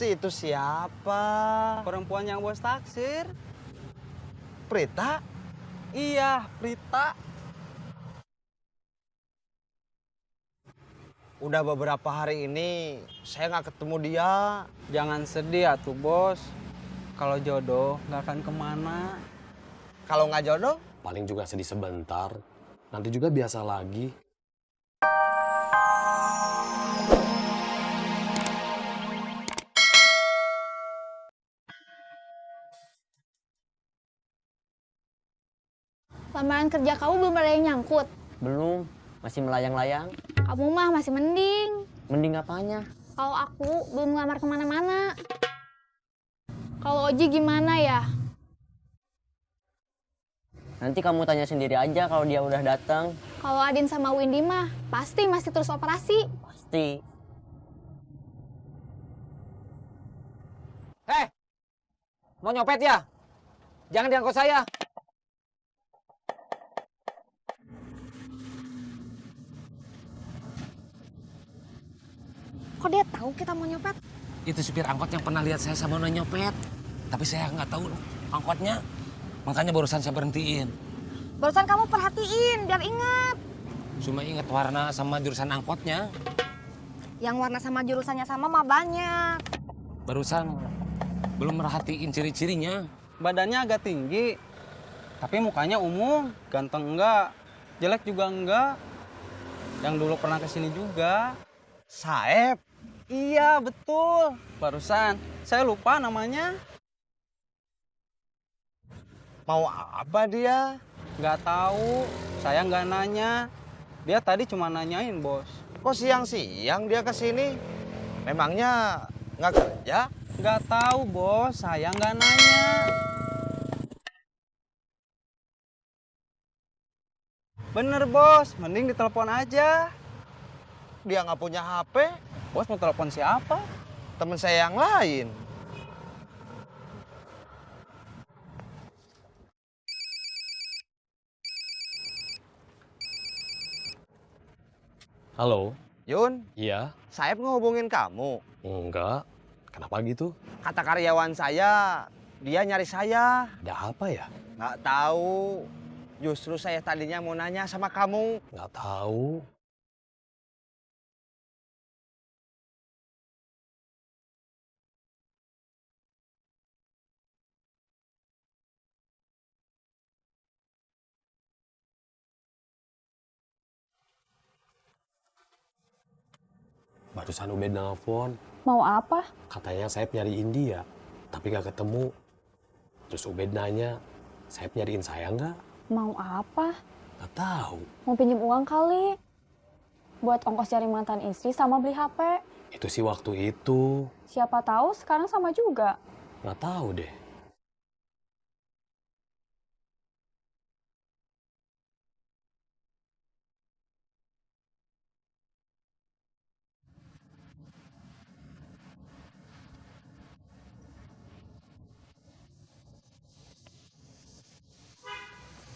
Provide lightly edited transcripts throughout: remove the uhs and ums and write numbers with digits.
Itu siapa? Perempuan yang bos taksir. Prita? Iya, Prita. Udah beberapa hari ini saya nggak ketemu dia. Jangan sedih atuh bos. Kalau jodoh nggak akan kemana. Kalau nggak jodoh, Paling juga sedih sebentar. Nanti juga biasa lagi. Lamaran kerja kamu belum ada yang nyangkut. Belum, masih melayang-layang. Kamu mah masih mending. Mending apanya? Kalau aku belum ngelamar kemana-mana. Kalau Oji gimana ya? Nanti kamu tanya sendiri aja kalau dia udah datang. Kalau Adin sama Windy mah pasti masih terus operasi. Pasti. Mau nyopet ya? Jangan diangkut saya. Kok dia tahu kita mau nyopet? Itu supir angkot yang pernah lihat saya sama nona nyopet. Tapi saya nggak tahu angkotnya. Makanya barusan saya berhentiin. Barusan kamu perhatiin biar ingat. Cuma ingat warna sama jurusan angkotnya. Yang warna sama jurusannya sama mah banyak. Barusan belum merhatiin ciri-cirinya. Badannya agak tinggi. Tapi mukanya umum. Ganteng enggak. Jelek juga enggak. Yang dulu pernah kesini juga. Saeb. Iya, betul. Barusan. Saya lupa namanya. Mau apa dia? Nggak tahu. Saya nggak nanya. Dia tadi cuma nanyain, bos. Kok siang-siang dia kesini? Memangnya nggak kerja? Nggak tahu, bos. Saya nggak nanya. Bener, bos. Mending ditelepon aja. Dia nggak punya HP? Bos mau telepon siapa? Temen saya yang lain. Halo? Yun, Iya? Saeb ngehubungin kamu. Enggak. Kenapa gitu? Kata karyawan saya, dia nyari saya. Ada apa ya? Nggak tahu. Justru saya tadinya mau nanya sama kamu. Nggak tahu. Barusan Ubed nelfon. Mau apa? Katanya Saeb nyariin dia. Tapi nggak ketemu. Terus Ubed nanya, Saeb nyariin saya nggak? Mau apa? Nggak tahu. Mau pinjem uang kali. Buat ongkos cari mantan istri sama beli HP. Itu sih waktu itu. Siapa tahu sekarang sama juga. Nggak tahu deh.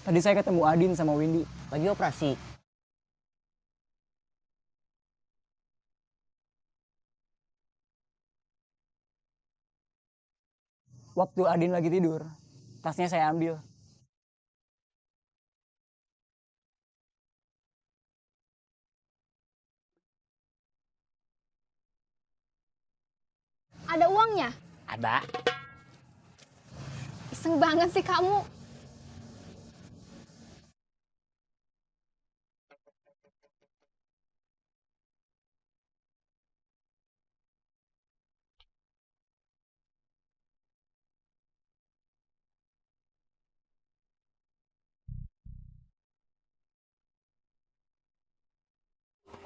Tadi saya ketemu Adin sama Windy. Lagi operasi. Waktu Adin lagi tidur, tasnya saya ambil. Ada uangnya? Ada. Iseng banget sih kamu.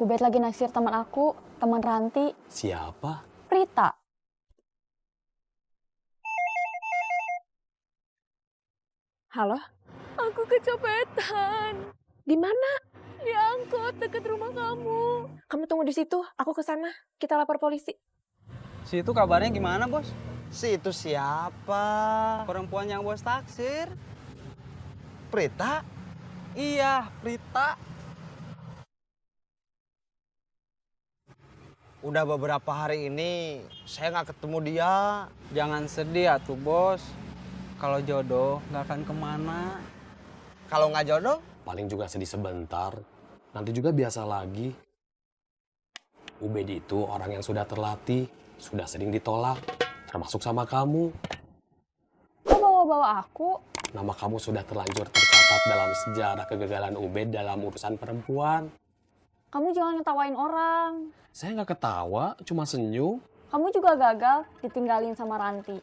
Ubed lagi naksir teman aku, teman Ranti, Siapa? Prita. Halo? Aku kecopetan. Di mana? Di angkot dekat rumah kamu. Kamu tunggu di situ, aku ke sana. Kita lapor polisi. Si itu kabarnya gimana, bos? Itu siapa? Perempuan yang bos taksir. Prita? Iya, Prita. Udah beberapa hari ini saya nggak ketemu dia. Jangan sedih atuh bos. Kalau jodoh nggak akan kemana. Kalau nggak jodoh, Paling juga sedih sebentar, nanti juga biasa lagi. Ubed itu orang yang sudah terlatih, sudah sering ditolak, termasuk sama kamu. Kok bawa-bawa aku? Nama kamu sudah terlanjur tercatat dalam sejarah kegagalan Ubed dalam urusan perempuan. Kamu jangan ngetawain orang. Saya nggak ketawa, cuma senyum. Kamu juga gagal ditinggalin sama Ranti.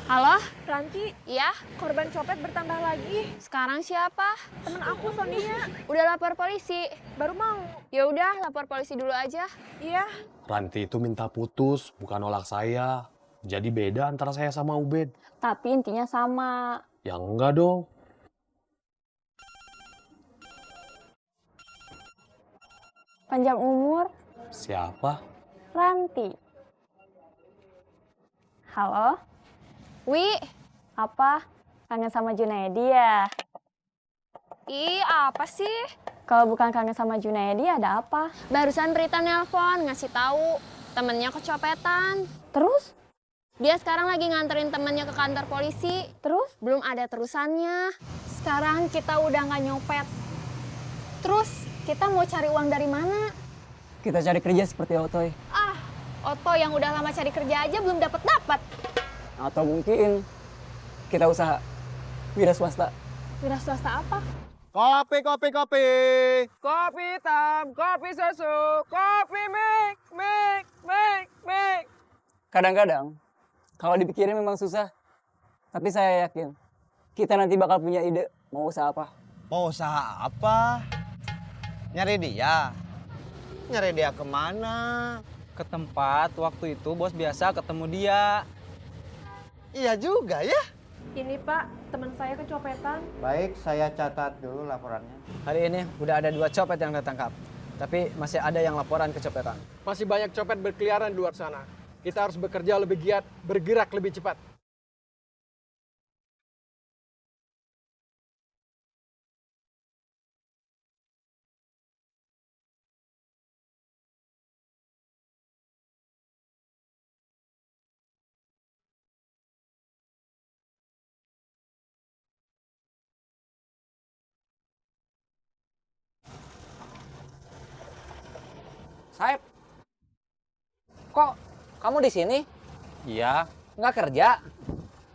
Halo? Ranti, Iya? korban copet bertambah lagi. Sekarang siapa? Temen aku, Sonia. Udah lapor polisi. Baru mau. Ya udah, lapor polisi dulu aja. Iya. Ranti itu minta putus, bukan nolak saya. Jadi beda antara saya sama Ubed. Tapi intinya sama. Ya enggak dong. Panjang umur, Siapa? Ranti. Halo? Wi, apa? Kangen sama Junaedi ya? Ih, apa sih? Kalau bukan kangen sama Junaedi, ada apa? Barusan Rita nelpon, ngasih tahu temennya kecopetan. Terus? Dia sekarang lagi nganterin temennya ke kantor polisi. Terus? Belum ada terusannya. Sekarang kita udah nggak nyopet. Terus kita mau cari uang dari mana? Kita cari kerja seperti Otoy. Ah, Oto yang udah lama cari kerja aja belum dapat. Atau mungkin kita usaha wira swasta. Wira swasta apa? Kopi. Kopi hitam, kopi susu, kopi mik. Kadang-kadang, kalau dipikirin memang susah. Tapi saya yakin, kita nanti bakal punya ide mau usaha apa. mau usaha apa? Nyari dia? Nyari dia kemana? Ke tempat waktu itu bos biasa ketemu dia. Iya juga ya. Ini Pak, teman saya kecopetan. Baik, saya catat dulu laporannya. Hari ini udah ada 2 copet yang ketangkap. Tapi masih ada yang laporan kecopetan. Masih banyak copet berkeliaran di luar sana. Kita harus bekerja lebih giat, bergerak lebih cepat. Saib, kok kamu di sini? Iya, Nggak kerja?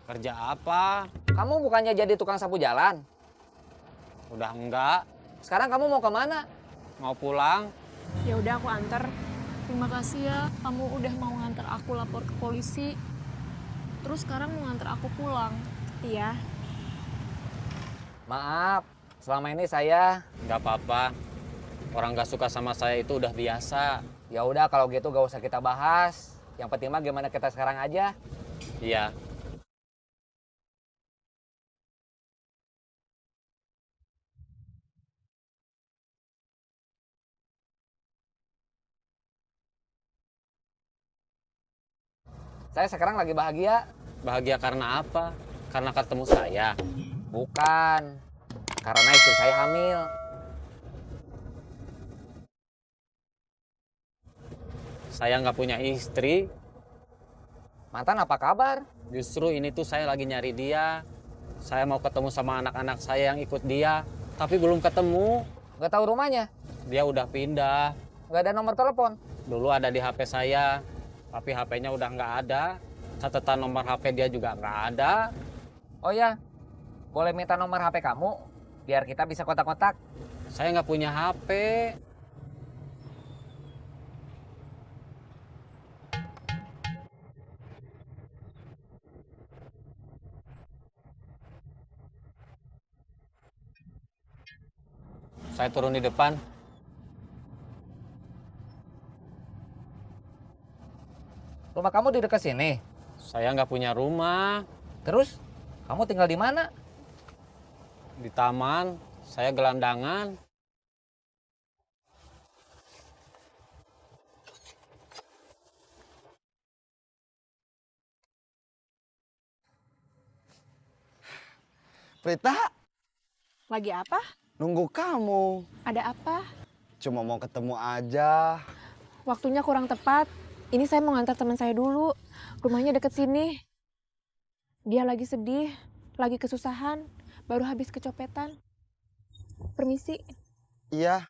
kerja apa? Kamu bukannya jadi tukang sapu jalan? Udah enggak, Sekarang kamu mau kemana? mau pulang. Ya udah aku anter. Terima kasih ya, kamu udah mau nganter aku lapor ke polisi. Terus sekarang mau nganter aku pulang. Iya. Maaf, selama ini saya. Nggak apa-apa. Orang nggak suka sama saya itu udah biasa. Ya udah kalau gitu gak usah kita bahas. Yang penting mah gimana kita sekarang aja. Iya. Saya sekarang lagi bahagia. Bahagia karena apa? Karena ketemu saya. Bukan. Karena istri saya hamil. Saya nggak punya istri. Mantan apa kabar? Justru ini tuh saya lagi nyari dia. Saya mau ketemu sama anak-anak saya yang ikut dia. Tapi belum ketemu. Gak tahu rumahnya? Dia udah pindah. Gak ada nomor telepon? Dulu ada di HP saya. Tapi HP-nya udah nggak ada. Catatan nomor HP dia juga nggak ada. Oh ya, boleh minta nomor HP kamu? Biar kita bisa kontak-kontak. Saya nggak punya HP. Saya turun di depan. Rumah kamu di dekat sini? Saya nggak punya rumah. Terus, kamu tinggal di mana? Di taman. Saya gelandangan. Prita, Lagi apa? nunggu kamu. Ada apa? cuma mau ketemu aja. Waktunya kurang tepat. Ini saya mau ngantar teman saya dulu. Rumahnya deket sini. Dia lagi sedih, lagi kesusahan, baru habis kecopetan. Permisi. Iya.